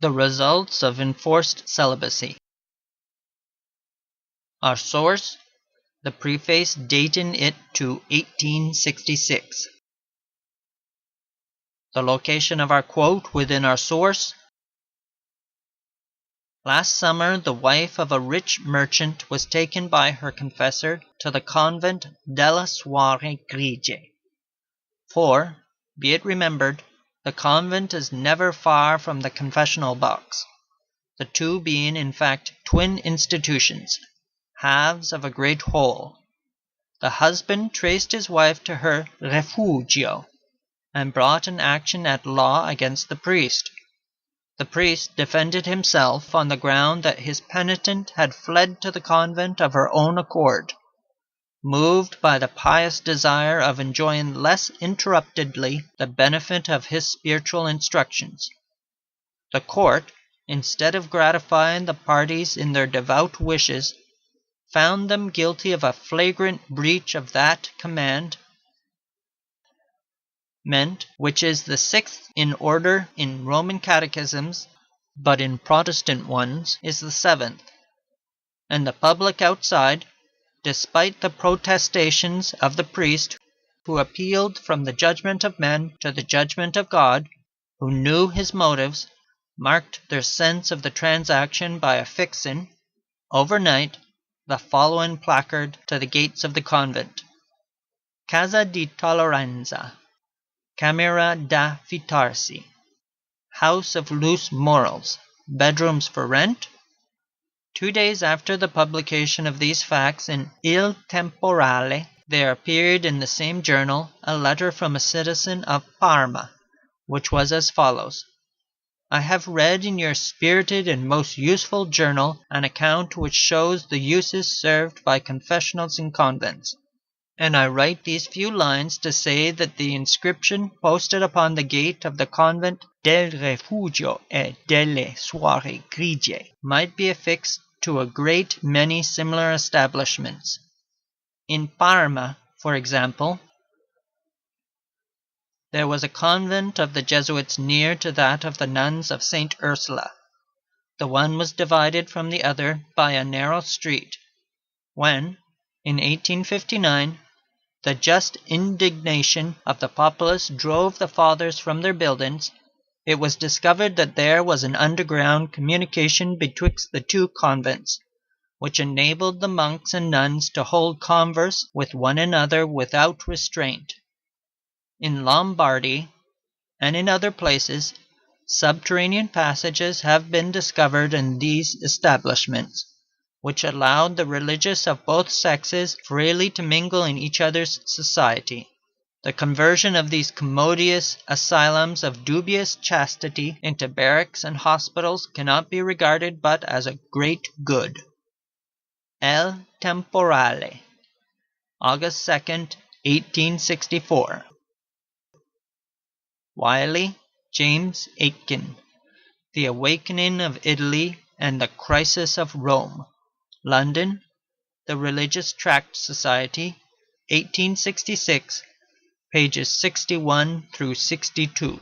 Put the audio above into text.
The results of enforced celibacy. Our source, the preface dating it to 1866. The location of our quote within our source. Last summer the wife of a rich merchant was taken by her confessor to the convent delle Suore Grigie. For, be it remembered, the convent is never far from the confessional box, the two being in fact twin institutions, halves of a great whole. The husband traced his wife to her refugio, and brought an action at law against the priest. The priest defended himself on the ground that his penitent had fled to the convent of her own accord, moved by the pious desire of enjoying less interruptedly the benefit of his spiritual instructions. The court, instead of gratifying the parties in their devout wishes, found them guilty of a flagrant breach of that commandment, which is the sixth in order in Roman catechisms, but in Protestant ones is the seventh. And the public outside, despite the protestations of the priest, who appealed from the judgment of men to the judgment of God, who knew his motives, marked their sense of the transaction by affixing, overnight, the following placard to the gates of the convent: Casa di Tolleranza, Camera da Fitarsi, House of Loose Morals, Bedrooms for Rent. 2 days after the publication of these facts in Il Temporale, there appeared in the same journal a letter from a citizen of Parma, which was as follows: I have read in your spirited and most useful journal an account which shows the uses served by confessionals in convents, and I write these few lines to say that the inscription posted upon the gate of the convent del Refugio e delle Suore Grigie might be affixed to a great many similar establishments. In Parma, for example, there was a convent of the Jesuits near to that of the nuns of St. Ursula. The one was divided from the other by a narrow street. When, in 1859, the just indignation of the populace drove the fathers from their buildings, it was discovered that there was an underground communication betwixt the two convents, which enabled the monks and nuns to hold converse with one another without restraint. In Lombardy, and in other places, subterranean passages have been discovered in these establishments, which allowed the religious of both sexes freely to mingle in each other's society. The conversion of these commodious asylums of dubious chastity into barracks and hospitals cannot be regarded but as a great good. El Temporale, August 2nd, 1864. Wylie, James Aitken, The Awakening of Italy and the Crisis of Rome. London, The Religious Tract Society, 1866, pages 61 through 62.